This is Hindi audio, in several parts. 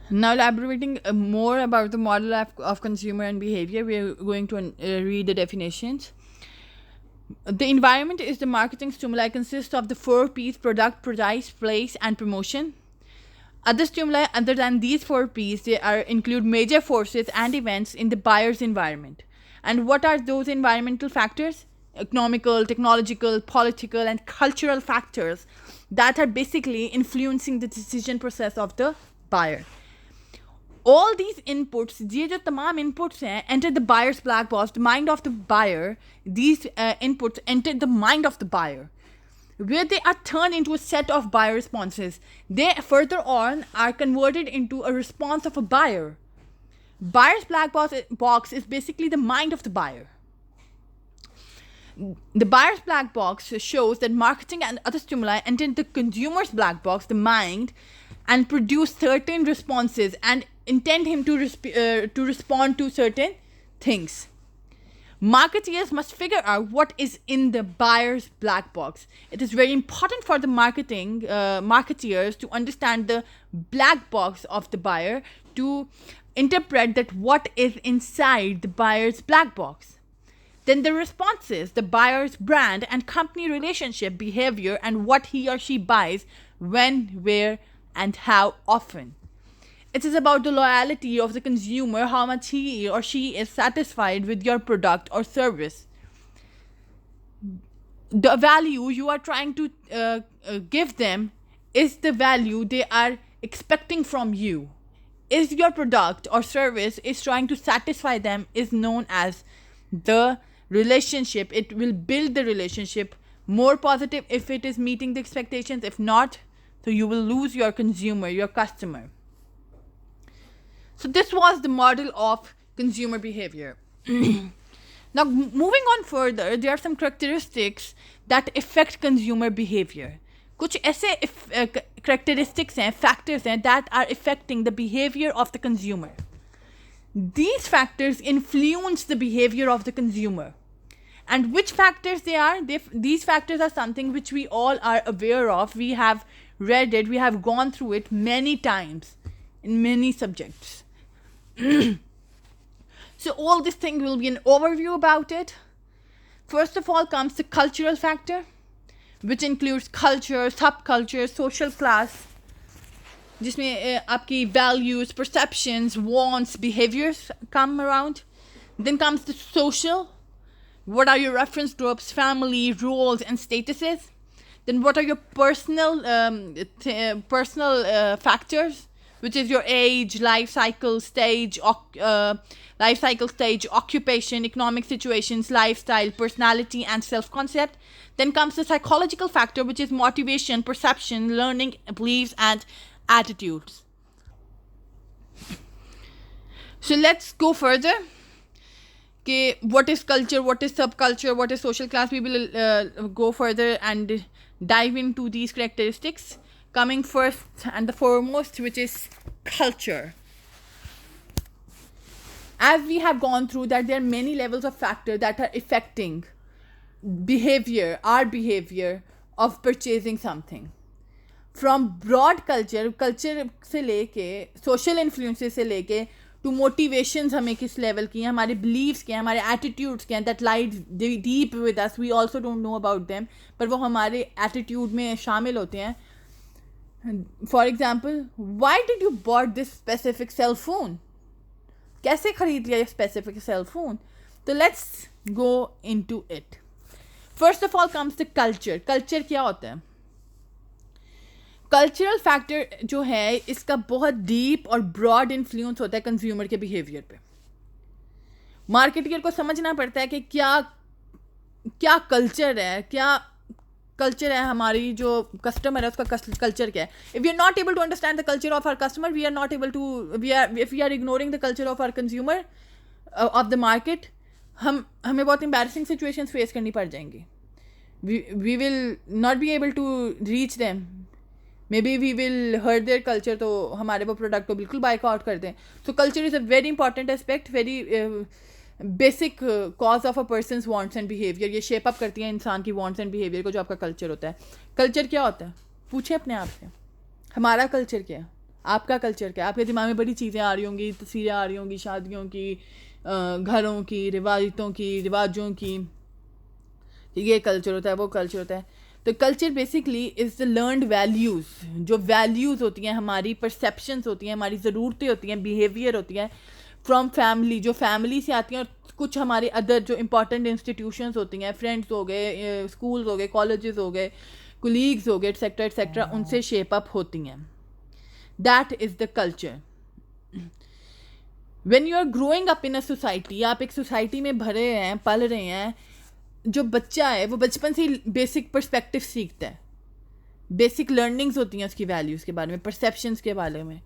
Now, elaborating more about the model of consumer and behavior, we are going to read the definitions. The environment is the marketing stimuli consists of the four P's: product, price, place, and promotion. Other stimuli other than these four P's, they are include major forces and events in the buyer's environment. And what are those environmental factors? Economical, technological, political, and cultural factors that are basically influencing the decision process of the buyer. All these inputs, ये जो तमाम inputs हैं, enter the buyer's black box, the mind of the buyer. These inputs enter the mind of the buyer, where they are turned into a set of buyer responses. They further on are converted into a response of a buyer. Buyer's black box is basically the mind of the buyer. The buyer's black box shows that marketing and other stimuli enter the consumer's black box, the mind, and produce certain responses and intend him to respond to certain things. Marketeers must figure out what is in the buyer's black box. It is very important for the marketeers to understand the black box of the buyer, to interpret that what is inside the buyer's black box. Then the responses, the buyer's brand and company relationship, behavior, and what he or she buys, when, where, and how often. It is about the loyalty of the consumer, how much he or she is satisfied with your product or service. The value you are trying to give them is the value they are expecting from you. Is your product or service is trying to satisfy them is known as the relationship. It will build the relationship more positive if it is meeting the expectations. If not, so you will lose your consumer, your customer. So this was the model of consumer behavior. Now, moving on further, there are some characteristics that affect consumer behavior. कुछ ऐसे characteristics हैं, factors हैं that are affecting the behavior of the consumer. These factors influence the behavior of the consumer. And which factors they are? These factors are something which we all are aware of. We have read it, we have gone through it many times in many subjects. So all this thing will be an overview about it. First of all comes the cultural factor, which includes culture, subculture, social class, जिसमें आपकी values, perceptions, wants, behaviors come around. Then comes the social. What are your reference groups, family, roles, and statuses? Then what are your personal factors, which is your age, life cycle stage, occupation, economic situations, lifestyle, personality, and self-concept. Then comes the psychological factor, which is motivation, perception, learning, beliefs, and attitudes. So let's go further. Okay, what is culture, what is subculture, what is social class? We will go further and dive into these characteristics. Coming first and the foremost, which is culture. As we have gone through that, there are many levels of factors that are affecting behavior, our behavior of purchasing something. From broad culture से लेके social influences से लेके to motivations हमें किस level की हैं, हमारे beliefs क्या हैं, हमारे attitudes क्या हैं, that lie deep with us, we also don't know about them, पर वो हमारे attitude में शामिल होते हैं. For example, why did you bought this specific cell phone? कैसे खरीद लिया ये specific cell phone? So let's go into it. First of all comes the culture. Culture क्या होता है? कल्चरल फैक्टर जो है इसका बहुत डीप और ब्रॉड इन्फ्लुएंस होता है कंज्यूमर के बिहेवियर पे. मार्केटियर को समझना पड़ता है कि क्या कल्चर है हमारी जो कस्टमर है उसका कल्चर क्या है. If we are not able to understand the culture of our customer, we are not able to if we are ignoring the culture of our consumer of the market, हमें बहुत एम्बैरसिंग सिचुएशंस फेस करनी पड़ जाएंगी. We will not be able to reach them. Maybe we will hurt their culture, तो हमारे वो प्रोडक्ट को बिल्कुल बाइकआउट कर दें. सो culture is a very important aspect, very basic cause of a person's wants and behaviour. ये शेप अप करती है इंसान की वांट्स एंड बिहेवियर को, जो आपका कल्चर होता है. कल्चर क्या होता है? पूछे अपने आप से, हमारा कल्चर क्या है? आपका कल्चर क्या है? आपके दिमाग में बड़ी चीज़ें आ रही होंगी, तस्वीरें आ रही होंगी शादियों की, घरों की, रिवायतों की, रिवाजों की, ये कल्चर होता है, वो कल्चर होता है. तो culture basically is the learned values. जो वैल्यूज़ होती हैं, हमारी परसेप्शंस होती हैं, हमारी ज़रूरतें होती हैं, बिहेवियर होती हैं फ्रॉम फैमिली, जो फैमिली से आती हैं, और कुछ हमारे अदर जो इंपॉर्टेंट इंस्टीट्यूशंस होती हैं, फ्रेंड्स हो गए, स्कूल्स हो गए, कॉलेजेस हो गए, कुलीग्स हो गए, एट्सेट्रा, उनसे शेप अप होती हैं. That is the culture. When you are growing up in a society, आप एक सोसाइटी में भरे हैं, पल रहे हैं, जो बच्चा है वो बचपन से ही बेसिक पर्सपेक्टिव सीखता है, बेसिक लर्निंग्स होती हैं उसकी वैल्यूज़ के बारे में, परसेप्शंस के बारे में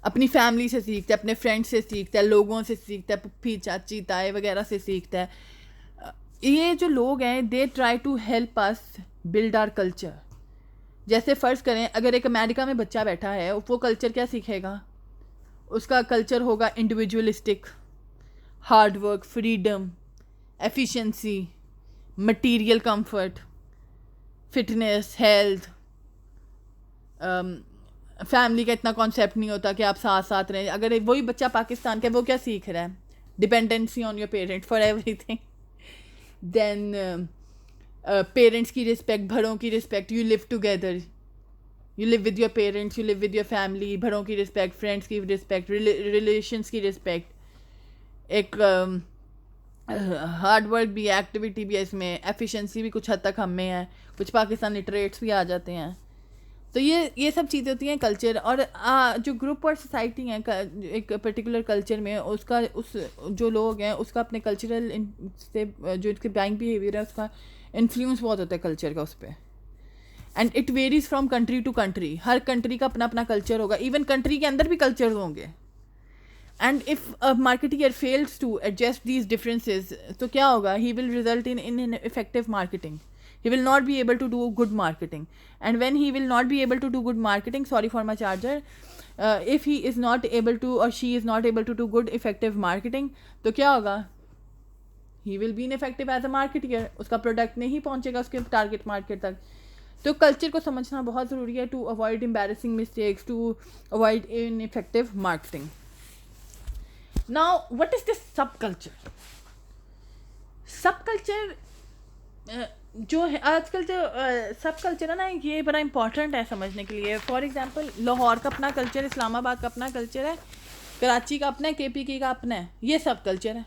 अपनी फैमिली से सीखता है, अपने फ्रेंड्स से सीखता है, लोगों से सीखता है, पुप्पी चाची ताए वगैरह से सीखता है. ये जो लोग हैं, they try to help us build our culture. जैसे फ़र्ज़ करें, अगर एक अमेरिका में बच्चा बैठा है, वो कल्चर क्या सीखेगा? उसका कल्चर होगा individualistic, hard work, freedom, efficiency, material comfort, fitness, health. Family का इतना कॉन्सेप्ट नहीं होता कि आप साथ साथ रहें. अगर वही बच्चा पाकिस्तान का, वो क्या सीख रहा है? Dependency on your parent for everything. Then parents की रिस्पेक्ट, बड़ों की respect. You live together, you live with your parents, you live with your family. बड़ों की रिस्पेक्ट, फ्रेंड्स की रिस्पेक्ट, रिलेशंस की रिस्पेक्ट. एक हार्ड वर्क भी है, एक्टिविटी भी है इसमें, एफिशिएंसी भी कुछ हद तक हम में है, कुछ पाकिस्तानी ट्रेड्स भी आ जाते हैं. तो ये सब चीज़ें होती हैं कल्चर. और जो ग्रुप और सोसाइटी हैं एक पर्टिकुलर कल्चर में, उसका जो लोग हैं उसका अपने कल्चरल से जो इसके बाइंग बिहेवियर है, उसका इन्फ्लुएंस बहुत होता है कल्चर का उस पर. And it varies from country to country. हर कंट्री का अपना अपना कल्चर होगा, इवन कंट्री के अंदर भी कल्चर होंगे. And if a marketer fails to adjust these differences, तो क्या होगा? He will result ineffective marketing. He will not be able to do good marketing. And when he will not be able to do good marketing, sorry for my charger, if he is not able to, or she is not able to do good effective marketing, तो क्या होगा? He will be ineffective as a marketeer. उसका प्रोडक्ट नहीं पहुंचेगा उसके टारगेट मार्केट तक. तो कल्चर को समझना बहुत ज़रूरी है, to avoid embarrassing mistakes, to avoid ineffective marketing. Now what is this subculture? Subculture जो है आजकल, जो सब कल्चर है ना, ये बड़ा इंपॉर्टेंट है समझने के लिए. फॉर एग्जांपल, लाहौर का अपना कल्चर, इस्लामाबाद का अपना कल्चर है, कराची का अपना है, KPK का अपना है. ये सब कल्चर है.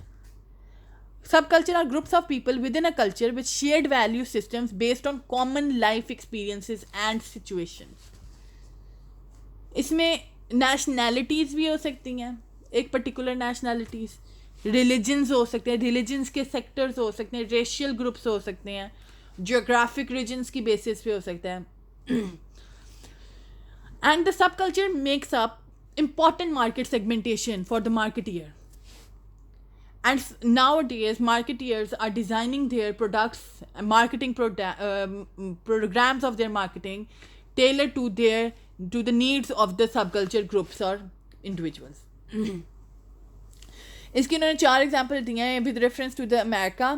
Subculture are groups of people within a culture with shared value systems based on common life experiences and situations. इसमें नेशनैलिटीज़ भी हो सकती हैं, एक पर्टिकुलर नेशनैलिटीज़. रिलीजन्स हो सकते हैं, रिलीजन्स के सेक्टर्स हो सकते हैं, रेशियल ग्रुप्स हो सकते हैं, जियोग्राफिक रीजन्स की बेसिस पे हो सकता है. And the sub culture makes up important market segmentation for the marketeer. And nowadays, marketeers are designing their products, marketing programs of their marketing tailored to the needs of the subculture groups or individuals. इसके उन्होंने 4 एग्जाम्पल दिए हैं with reference to the America,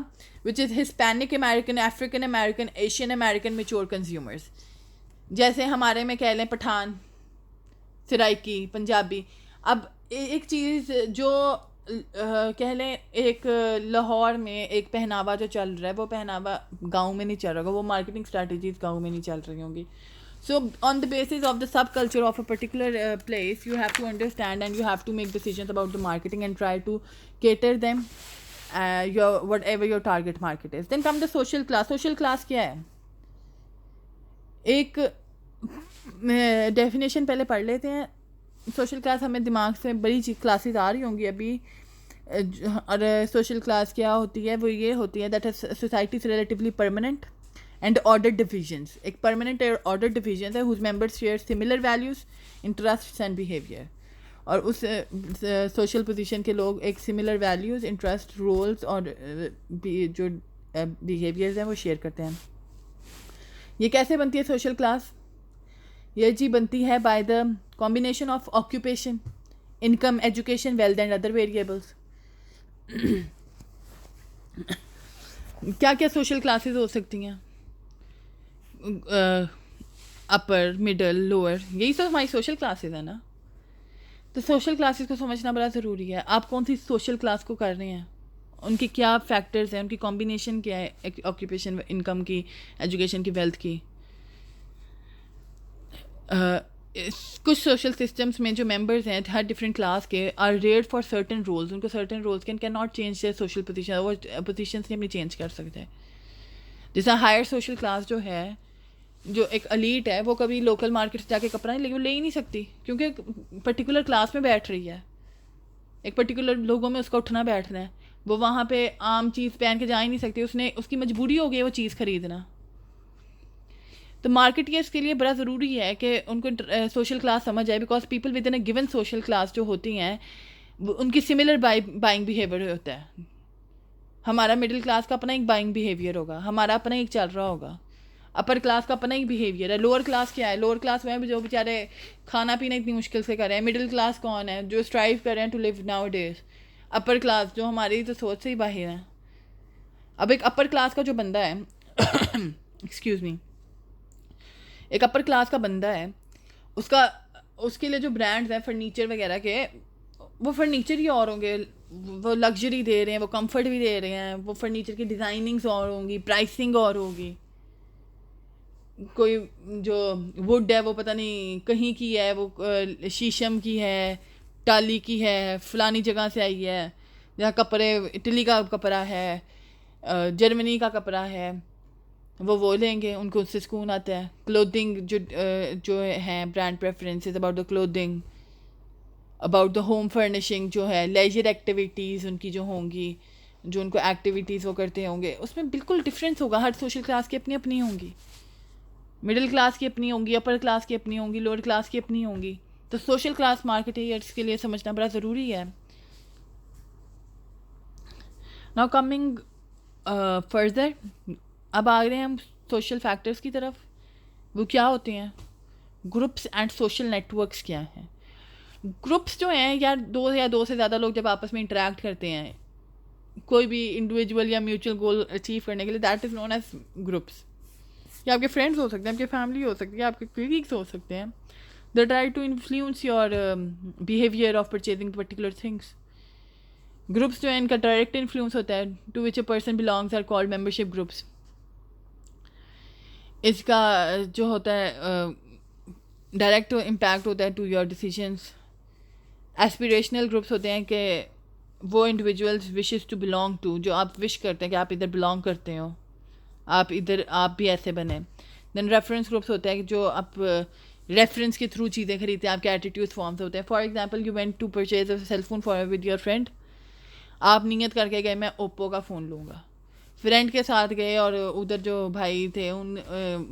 which is Hispanic American, African American, Asian American mature consumers. जैसे हमारे में कह लें पठान, सराइकी, पंजाबी. अब एक चीज़ जो कह लें, एक लाहौर में एक पहनावा जो चल रहा है, वो पहनावा गांव में नहीं चल रहा होगा, वो मार्केटिंग स्ट्रैटेजीज गांव में नहीं चल रही होंगी. So on the basis of the subculture of a particular place, you have to understand and you have to make decisions about the marketing and try to cater them your whatever your target market is. Then come the social class. Social class क्या है? एक डेफिनेशन पहले पढ़ लेते हैं. सोशल क्लास हमें दिमाग से बड़ी चीज़ क्लासेस आ रही होंगी अभी. और सोशल क्लास क्या होती है? वो ये होती है that society is relatively permanent and order divisions. एक परमानेंट ऑर्डर डिविजन है whose members share similar values, interest and behaviour. और उस सोशल पोजीशन के लोग एक सिमिलर वैल्यूज़, इंटरेस्ट, रोल्स और जो बिहेवियर्स हैं वो शेयर करते हैं. ये कैसे बनती है सोशल क्लास? ये जी बनती है by the combination of occupation, income, education, wealth and other variables. क्या क्या सोशल क्लासेस हो सकती हैं? अपर, मिडल, लोअर, यही सब हमारी सोशल क्लासेस है ना. तो सोशल क्लासेस को समझना बड़ा ज़रूरी है. आप कौन सी सोशल क्लास को कर रहे हैं, उनके क्या फैक्टर्स हैं, उनकी कॉम्बिनेशन क्या है, ऑक्यूपेशन, इनकम की, एजुकेशन की, वेल्थ की. कुछ सोशल सिस्टम्स में जो मेंबर्स हैं हर डिफरेंट क्लास के are reared for certain roles. उनको certain roles can not change their social position. वो पोजीशन नहीं अपनी चेंज कर सकते. जैसा हायर सोशल क्लास जो है, जो एक अलीट है, वो कभी लोकल मार्केट से जाके कपड़ा नहीं, लेकिन वो ले ही नहीं सकती क्योंकि एक पर्टिकुलर क्लास में बैठ रही है, एक पर्टिकुलर लोगों में उसका उठना बैठना है. वो वहाँ पे आम चीज़ पहन के जा ही नहीं सकती. उसने, उसकी मजबूरी हो गई वो चीज़ ख़रीदना. तो मार्केटियर्स के लिए बड़ा ज़रूरी है कि उनको सोशल क्लास समझ आए, because people within a given social class जो होती हैं उनकी सिमिलर बाइंग बिहेवियर होता है. हमारा मिडिल क्लास का अपना एक बाइंग बिहेवियर होगा, हमारा अपना एक चल रहा होगा. अपर क्लास का अपना एक बिहेवियर है. लोअर क्लास क्या है? लोअर क्लास में जो बेचारे खाना पीना इतनी मुश्किल से कर रहे हैं. मिडिल क्लास कौन है? जो स्ट्राइव कर रहे हैं to live nowadays. Upper class जो हमारी तो सोच से ही बाहर है. अब एक अपर क्लास का जो बंदा है एक्सक्यूज़ मी, एक अपर क्लास का बंदा है, उसका, उसके लिए जो ब्रांड्स हैं फर्नीचर वगैरह के, वो फर्नीचर ही और होंगे. वो लग्जरी दे रहे हैं, वो कंफर्ट भी दे रहे हैं, वो फर्नीचर की डिज़ाइनिंग्स और होंगी, प्राइसिंग और होगी. कोई जो वुड है वो पता नहीं कहीं की है, वो शीशम की है, टाली की है, फलानी जगह से आई है. जहाँ कपड़े, इटली का कपड़ा है, जर्मनी का कपड़ा है, वो लेंगे, उनको उससे सुकून आता है. क्लोथिंग जो है brand preferences about the clothing, about the home furnishing जो है, लेजर एक्टिविटीज़ उनकी जो होंगी, जो उनको एक्टिविटीज़ वो करते होंगे, उसमें बिल्कुल डिफरेंस होगा. हर सोशल क्लास की अपनी अपनी होंगी. मिडिल क्लास की अपनी होंगी, अपर क्लास की अपनी होंगी, लोअर क्लास की अपनी होंगी. तो सोशल क्लास मार्केटियर्स के लिए समझना बड़ा ज़रूरी है. नाउ कमिंग फर्दर, अब आ गए हैं हम सोशल फैक्टर्स की तरफ. वो क्या होते हैं? ग्रुप्स एंड सोशल नेटवर्क्स क्या हैं? ग्रुप्स जो हैं यार, दो या दो से ज़्यादा लोग जब आपस में इंटरेक्ट करते हैं कोई भी इंडिविजुअल या म्यूचुअल गोल अचीव करने के लिए, that is known age groups. या आपके फ्रेंड्स हो सकते हैं, आपकी फैमिली हो सकती है, आपके कलीग्स हो सकते हैं. They try to influence your behaviour of purchasing particular things. Groups जो है इनका डायरेक्ट इन्फ्लुएंस होता है. To which a person belongs are called membership groups. इसका जो होता है डायरेक्ट इम्पैक्ट होता है to your decisions. Aspirational groups होते हैं कि वो individuals wishes to belong to, जो आप विश करते हैं कि आप इधर बिलोंग करते हो, आप इधर, आप भी ऐसे बने. देन रेफरेंस ग्रुप्स होते हैं कि जो आप रेफरेंस के थ्रू चीज़ें खरीदते हैं, आपके एटीट्यूड फॉर्म्स होते हैं. For example, you went to purchase a cell phone for with your friend. आप नियत करके गए मैं ओप्पो का फ़ोन लूँगा. फ्रेंड के साथ गए और उधर जो भाई थे उन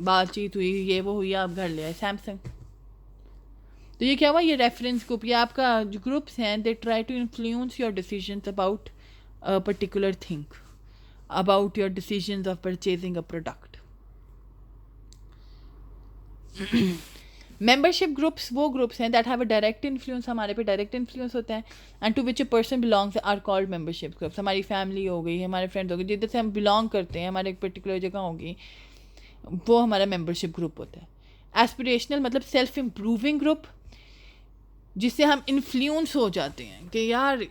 बातचीत हुई, ये वो हुई, आप घर ले आए सैमसंग. तो ये क्या हुआ? ये रेफरेंस ग्रुप, ये आपका जो ग्रुप्स हैं, they try to influence your decisions about a particular thing, about your decisions of purchasing a product. Membership groups वो ग्रुप्स हैं that have a direct influence, हमारे पे डायरेक्ट इन्फ्लुएंस होता है. And to which a person belongs are called membership groups. हमारी फैमिली हो गई, हमारे फ्रेंड्स हो गए, जिधर से हम बिलोंग करते हैं, हमारे एक पर्टिकुलर जगह होगी, वो हमारा मेंबरशिप ग्रुप होता है. एस्पिरेशनल मतलब सेल्फ इम्प्रूविंग ग्रुप, जिससे हम इन्फ्लुएंस हो जाते हैं कि यार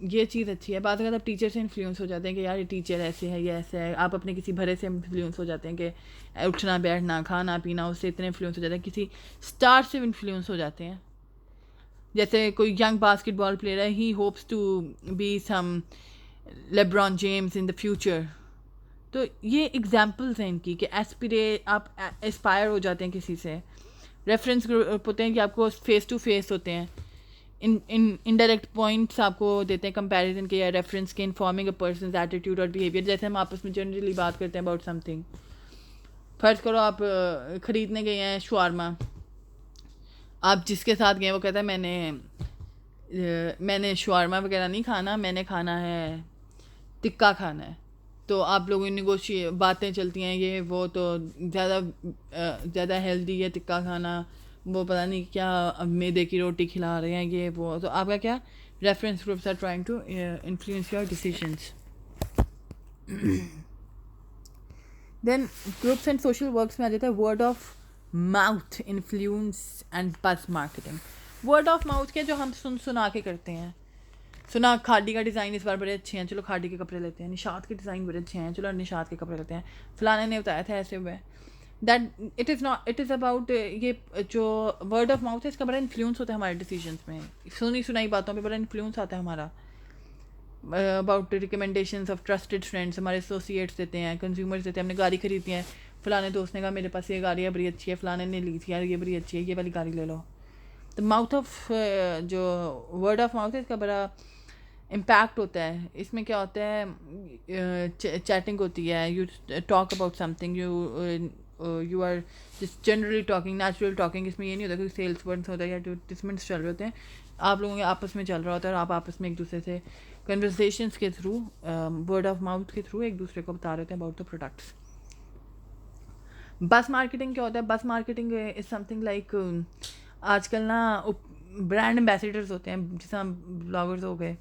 ये चीज़ अच्छी है. बात अगर आप टीचर से इन्फ्लुएंस हो जाते हैं कि यार ये टीचर ऐसे है, ये ऐसे है. आप अपने किसी भरे से इन्फ्लुएंस हो जाते हैं कि उठना बैठना खाना पीना, उससे इतने इन्फ्लुएंस हो जाते हैं. किसी स्टार से इन्फ्लुएंस हो जाते हैं. जैसे कोई यंग बास्केटबॉल प्लेयर है, he hopes to be some LeBron James in the future. तो ये एग्जाम्पल्स हैं इनकी कि आप एस्पायर हो जाते हैं किसी से. रेफरेंस ग्रुप होते हैं कि आपको फेस टू फेस होते हैं. इनडायरेक्ट पॉइंट्स आपको देते हैं कंपैरिजन के या रेफरेंस के, इन्फॉर्मिंग अ पर्सनस एटीट्यूड और बिहेवियर. जैसे हम आपस में जनरली बात करते हैं अबाउट समथिंग. फर्ज करो आप ख़रीदने गए हैं शवारमा, आप जिसके साथ गए वो कहता है मैंने शवारमा वगैरह नहीं खाना, मैंने खाना है टिक्का खाना है. तो आप लोगों की बातें चलती हैं, ये वो तो ज़्यादा हेल्दी है टिक्का खाना, वो पता नहीं क्या मैदे की रोटी खिला रहे हैं, ये वो. तो आपका क्या? Reference groups are trying to influence your decisions. Then groups and social works में आ जाता है word of mouth influence and buzz marketing. Word of mouth के जो हम सुना के करते हैं, सुना खाड़ी का डिज़ाइन इस बार बड़े अच्छे हैं, चलो खाड़ी के कपड़े लेते हैं, निशात के डिज़ाइन बड़े अच्छे हैं, चलो निशात के कपड़े लेते हैं, फलाने ने बताया था ऐसे हुए। दैट इट इज़ अबाउट ये जो वर्ड ऑफ माउथ है इसका बड़ा इन्फ्लुएंस होता है हमारे डिसीजंस में, सुनी सुनाई बातों पे बड़ा इन्फ्लुएंस आता है हमारा। About recommendations of trusted friends, हमारे एसोसिएट्स देते हैं, कंज्यूमर्स देते हैं। हमने गाड़ी खरीदती है, फलाने दोस्त ने कहा मेरे पास ये गाड़ी है बड़ी अच्छी है, फलाने ने ली थी यार ये बड़ी अच्छी है, ये वाली गाड़ी ले लो। तो माउथ ऑफ जो वर्ड ऑफ माउथ है इसका बड़ा इम्पैक्ट होता है। इसमें क्या होता है, चैटिंग होती है, you talk about something, you are just generally talking, natural talking. इसमें ये नहीं होता कि सेल्स वर्ड्स होता है या एडवर्टिजमेंट्स चल रहे होते हैं, आप लोगों के आपस में चल रहा होता है और आप आपस में एक दूसरे से कन्वर्सेशंस के थ्रू, वर्ड ऑफ माउथ के थ्रू एक दूसरे को बता रहे थे अबाउट द प्रोडक्ट्स। बस मार्केटिंग क्या होता है? बस मार्केटिंग इज समथिंग लाइक, आजकल ना ब्रांड एम्बेसडर्स होते हैं, जैसे हम ब्लॉगर्स हो गए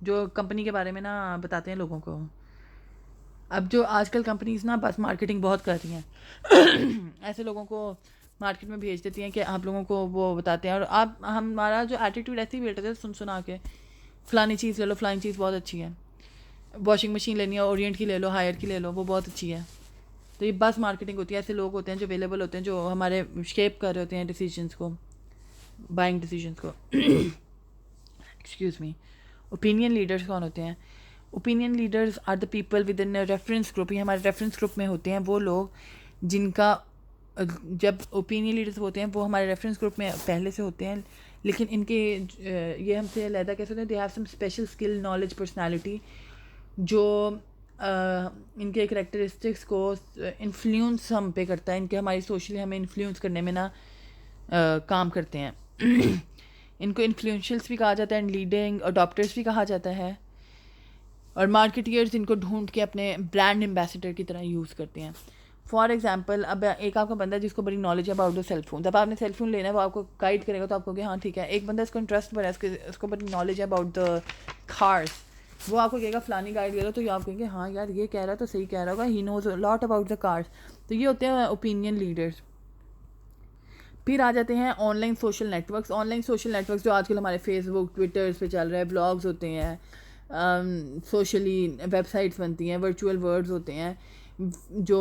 जो कंपनी के बारे में ना बताते हैं लोगों को। अब जो आजकल कंपनीज ना बस मार्केटिंग बहुत कर रही हैं ऐसे लोगों को मार्केट में भेज देती हैं कि आप लोगों को वो बताते हैं, और आप हमारा जो एटीट्यूड ऐसे ही बैठे थे सुना के, फ़लानी चीज़ ले लो, फ़लानी चीज़ बहुत अच्छी है, वॉशिंग मशीन लेनी है ओरिएंट की ले लो, हायर की ले लो, वो बहुत अच्छी है। तो ये बस मार्केटिंग होती है। ऐसे लोग होते हैं जो अवेलेबल होते हैं, जो हमारे शेप कर रहे होते हैं डिसीजंस को, बाइंग डिसीजंस को। Excuse me. ओपिनियन लीडर्स कौन होते हैं? Opinion leaders are the people within reference group. ये हमारे रेफरेंस ग्रुप में होते हैं वो लोग जिनका, जब ओपिनियन लीडर्स होते हैं वो हमारे रेफरेंस ग्रुप में पहले से होते हैं, लेकिन इनके ये हमसे अलहदा कैसे होते हैं, they have some special skill, knowledge, personality, जो इनके करेक्टरिस्टिक्स को इन्फ्लुएंस हम पे करता है, इनके हमारी सोशली हमें इन्फ्लुएंस करने में ना काम करते हैं। इनको इन्फ्लुएंशियल्स भी कहा जाता है, एंड लीडिंग अडॉप्टर्स भी कहा जाता है, और मार्केटियर्स इनको ढूंढ के अपने ब्रांड एम्बेसडर की तरह यूज़ करते हैं। फॉर एग्जाम्पल, अब एक आपका बंदा जिसको बड़ी नॉलेज है अबाउट द सेलफोन, जब आपने सेलफोन लेना है वो आपको गाइड करेगा तो आप कहोगे हाँ ठीक है। एक बंदा इसको इंटरेस्ट बना है, उसको बड़ी नॉलेज है अबाउट द कार्स, वो आपको कहेगा फलानी गाइड करो, तो आप कहेंगे हाँ यार ये कह रहा है तो सही कह रहा होगा, he knows lot about the cars. तो ये होते हैं ओपिनियन लीडर्स। फिर आ जाते हैं online social networks. Online social networks जो आजकल हमारे फेसबुक, ट्विटर्स पे चल रहा है, ब्लॉग्स होते हैं, सोशली वेबसाइट्स बनती हैं, वर्चुअल वर्ड्स होते हैं जो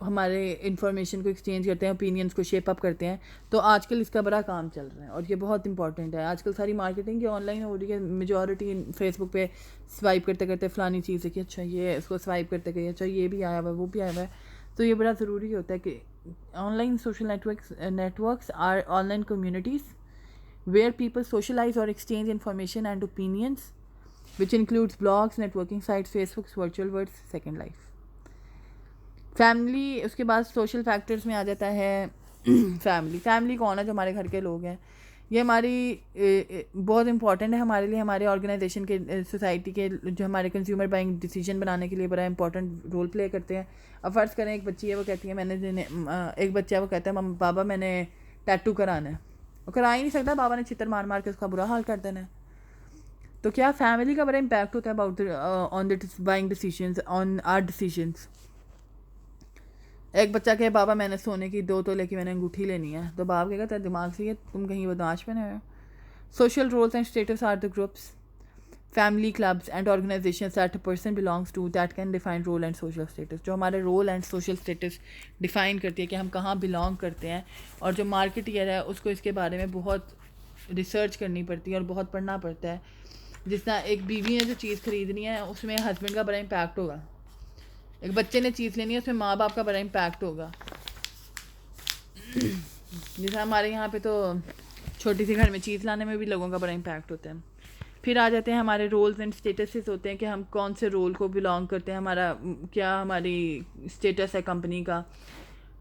हमारे इंफॉर्मेशन को एक्सचेंज करते हैं, ओपिनियंस को शेप अप करते हैं। तो आजकल इसका बड़ा काम चल रहा है और ये बहुत इंपॉर्टेंट है। आजकल सारी मार्केटिंग की ऑनलाइन हो रही है। मेजॉरिटी फेसबुक पे स्वाइप करते करते फलानी चीज़ है कि अच्छा ये, इसको स्वाइप करते गए अच्छा ये भी आया हुआ है वो भी आया हुआ है। तो ये बड़ा ज़रूरी होता है कि online social networks are online communities where people socialise और exchange information and opinions which includes blogs, networking sites, Facebook's virtual words, second life. Family, उसके बाद सोशल फैक्टर्स में आ जाता है फैमिली कौन है? जो हमारे घर के लोग हैं। ये हमारी बहुत इंपॉर्टेंट है हमारे लिए, हमारे ऑर्गेनाइजेशन के, सोसाइटी के, जो हमारे कंज्यूमर बाइंग डिसीजन बनाने के लिए बड़ा इंपॉर्टेंट रोल प्ले करते हैं। अब फ़र्ज़ करें एक बच्ची है, वो कहती है एक बच्चा वो कहता है बाबा मैंने टैटू कराना है, वो करा ही नहीं सकता, बाबा ने छितर मार मार के उसका बुरा हाल कर देना है। तो क्या फैमिली का बड़ा इम्पैक्ट होता है about on the buying decisions, on our decisions. एक बच्चा कहे बाबा मैंने सोने की 2 तोले की मैंने अंगूठी लेनी है, तो बाप कहेगा तेरे दिमाग से ये तुम कहीं बदमाश में हो। Social roles and status are the groups, family, clubs and organisations that a person belongs to that can define role and social status. जो हमारे role and social status define करती है कि हम कहाँ बिलोंग करते हैं। और जो मार्केटियर है उसको इसके बारे में बहुत रिसर्च करनी पड़ती है और बहुत पढ़ना पड़ता है। जिस तरह एक बीवी ने जो चीज़ खरीदनी है उसमें हस्बैंड का बड़ा इम्पैक्ट होगा, एक बच्चे ने चीज़ लेनी है उसमें माँ बाप का बड़ा इम्पैक्ट होगा। जैसे हमारे यहाँ पे तो छोटी सी घर में चीज़ लाने में भी लोगों का बड़ा इम्पैक्ट होता है। फिर आ जाते हैं हमारे रोल्स एंड स्टेटसेस होते हैं कि हम कौन से रोल को बिलोंग करते हैं, हमारा क्या हमारी स्टेटस है कंपनी का,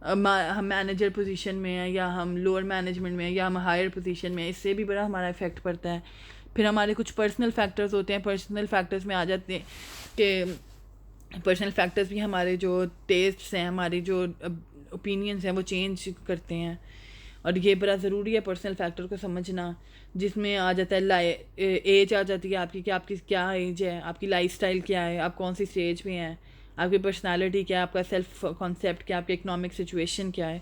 हम मैनेजर पोजीशन में हैं या हम लोअर मैनेजमेंट में हैं या हम हायर पोजीशन में हैं, इससे भी बड़ा हमारा इफ़ेक्ट पड़ता है। फिर हमारे कुछ पर्सनल फैक्टर्स होते हैं। पर्सनल फैक्टर्स में आ जाते हैं कि पर्सनल फैक्टर्स भी हमारे जो टेस्ट्स हैं, हमारी जो ओपिनियंस हैं वो चेंज करते हैं, और ये बड़ा ज़रूरी है पर्सनल फैक्टर को समझना। जिसमें आ जाता है एज आ जाती है आपकी, कि आपकी क्या एज है, आपकी लाइफस्टाइल क्या है, आप कौन सी स्टेज में हैं, आपकी पर्सनालिटी क्या है, आपका सेल्फ कॉन्सेप्ट क्या है, आपकी इकोनॉमिक सिचुएशन क्या है।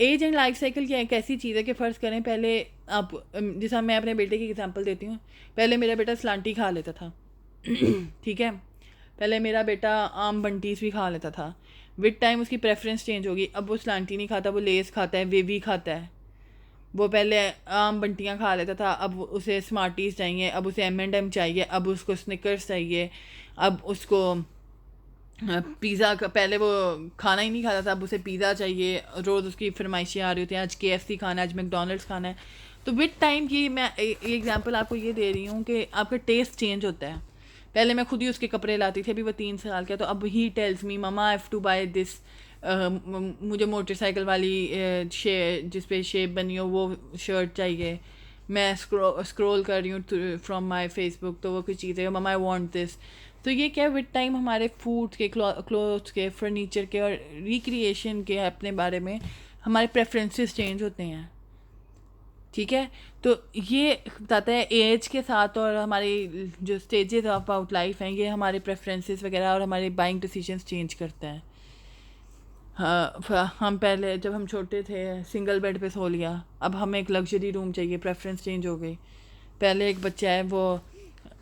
एज एंड लाइफ साइकिल क्या एक ऐसी चीज़ है कि फ़र्ज़ करें पहले आप जैसा मैं अपने बेटे की एग्जांपल देती हूँ। पहले मेरा बेटा सलांटी खा लेता था ठीक है, पहले मेरा बेटा आम बंटीज भी खा लेता था। विद टाइम उसकी प्रेफरेंस चेंज होगी, अब वो सलांटी नहीं खाता, वो लेस खाता है, वेवी खाता है। वो पहले आम बंटियाँ खा लेता था, अब उसे स्मार्टीज़ चाहिए, अब उसे M&M चाहिए, अब उसको स्निकर्स चाहिए, अब उसको पिज़्ज़ा का, पहले वो खाना ही नहीं खाता था, अब उसे पिज़्ज़ा चाहिए, रोज़ उसकी फरमाइशें आ रही होती हैं, आज KFC खाना है, आज मैकडोनल्ड्स खाना है। तो विद टाइम की मैं एग्जांपल आपको ये दे रही हूँ कि आपका टेस्ट चेंज होता है। पहले मैं खुद ही उसके कपड़े लाती थी, अभी वो 3 साल का, तो अब he tells me mama I have to buy this, मुझे मोटरसाइकिल वाली जिस पे शेप बनी हो वो शर्ट चाहिए। मैं स्क्रॉल कर रही हूँ फ्रॉम माय फेसबुक, तो वो कुछ चीज़ें, ममा आई वांट दिस। तो ये क्या विद टाइम हमारे फूड के, क्लोथ्स के, फर्नीचर के और रिक्रिएशन के अपने बारे में हमारे प्रेफरेंसेस चेंज होते हैं। ठीक है, तो ये बताता है एज के साथ और हमारी जो स्टेजेस ऑफ आउट लाइफ हैं, ये हमारे प्रेफरेंसेस वगैरह और हमारे बाइंग डिसीजंस चेंज करते हैं। हाँ, हम पहले जब हम छोटे थे सिंगल बेड पे सो लिया, अब हमें एक लग्जरी रूम चाहिए, प्रेफरेंस चेंज हो गई। पहले एक बच्चा है वो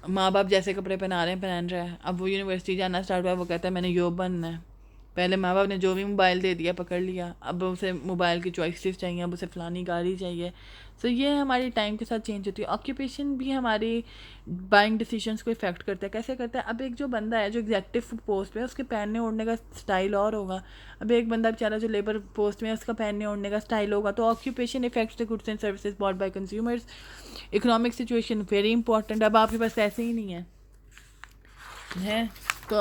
माँ बाप जैसे कपड़े पहना रहे हैं पहन रहा है, अब वो यूनिवर्सिटी जाना स्टार्ट हुआ, वो कहता है मैंने यो बनना है। पहले माँ बाप ने जो भी मोबाइल दे दिया पकड़ लिया, अब उसे मोबाइल की चॉइसेस चाहिए, अब उसे फ़लानी गाड़ी चाहिए। सो ये हमारी टाइम के साथ चेंज होती है। ऑक्यूपेशन भी हमारी बाइंग डिसीजंस को इफ़ेक्ट करता है। कैसे करता है? अब एक जो बंदा है जो एग्जेक्टिव पोस्ट पे है, उसके पहनने ओढ़ने का स्टाइल और होगा। अब एक बंदा बेचारा जो लेबर पोस्ट में है, उसका पहनने ओढ़ने का स्टाइल होगा। तो occupation effects the goods and services bought by consumers. Economic situation very important. अब आपके पास पैसे ही नहीं है तो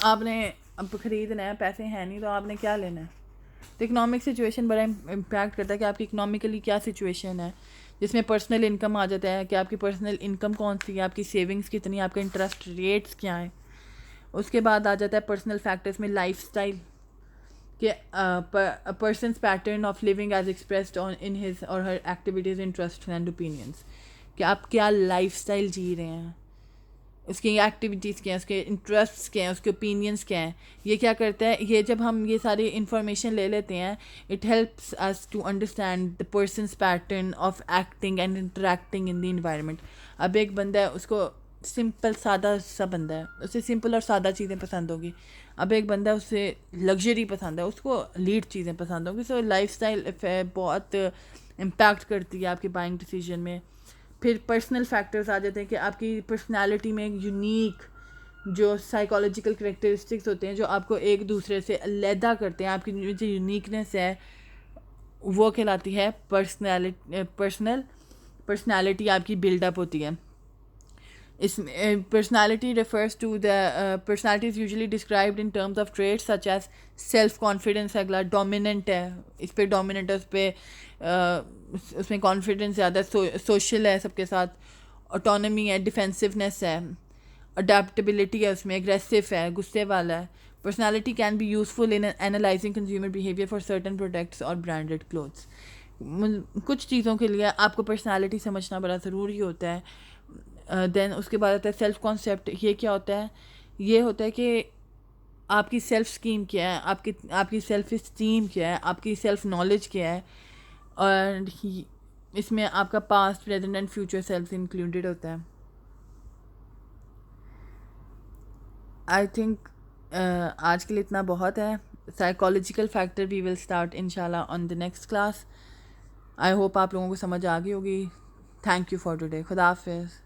आपने अब ख़रीदना है, पैसे हैं नहीं तो आपने क्या लेना है? तो इकोनॉमिक सिचुएशन बड़ा इम्पैक्ट करता है कि आपकी इकोनॉमिकली क्या सिचुएशन है, जिसमें पर्सनल इनकम आ जाता है कि आपकी पर्सनल इनकम कौन सी है, आपकी सेविंग्स कितनी है, आपके इंटरेस्ट रेट्स क्या हैं। उसके बाद आ जाता है पर्सनल फैक्टर्स में लाइफ स्टाइल कि person's pattern of living as expressed on in his और her activities, interest and opinions, कि आप क्या लाइफ स्टाइल जी रहे हैं, उसकी एक्टिविटीज़ क्या हैं, उसके इंटरेस्ट्स क्या हैं, उसके ओपिनियंस क्या हैं। ये क्या करता है, ये जब हम ये सारी इंफॉर्मेशन ले लेते हैं, it helps us to understand the person's pattern of acting and interacting in the environment. अब एक बंदा है, उसको सिंपल सादा सा बंदा है, उसे सिंपल और सादा चीज़ें पसंद होगी। अब एक बंदा है, उसे लग्जरी पसंद है, उसको लीड चीज़ें पसंद होंगी। सो लाइफ स्टाइल बहुत इम्पैक्ट करती है आपकी बाइंग डिसीजन में। फिर पर्सनल फैक्टर्स आ जाते हैं कि आपकी पर्सनालिटी में एक यूनिक जो साइकोलॉजिकल करेक्टरिस्टिक्स होते हैं जो आपको एक दूसरे से अलहदा करते हैं, आपकी जो यूनिकनेस है वो कहलाती है पर्सनैलिटी आपकी बिल्डअप होती है। इसमें personality refers to the personality is usually described in terms of traits such as self confidence. अगला डोमिनेंट है, इस पर डोमिनेंट है, उस पर उसमें कॉन्फिडेंस ज़्यादा, सोशल है सबके साथ, ऑटोनमी है, डिफेंसिवनेस है, अडेप्टेबिलिटी है, उसमें एग्रेसिव है, गुस्से वाला है। Personality can be useful in analysing consumer behaviour for certain products और ब्रांडेड क्लोथ्स। कुछ चीज़ों के लिए आपको पर्सनैलिटी समझना बड़ा ज़रूरी होता है। देन उसके बाद आता है सेल्फ कॉन्सेप्ट। ये क्या होता है? ये होता है कि आपकी सेल्फ स्कीम क्या है, आपकी सेल्फ इस्टीम क्या है, आपकी सेल्फ नॉलेज क्या है, और इसमें आपका past, present and future self included होता है। आई थिंक आज के लिए इतना बहुत है। Psychological factor we will start इंशाल्लाह on the next class. I hope आप लोगों को समझ आ गई होगी। Thank you for today. खुदा हाफिज़।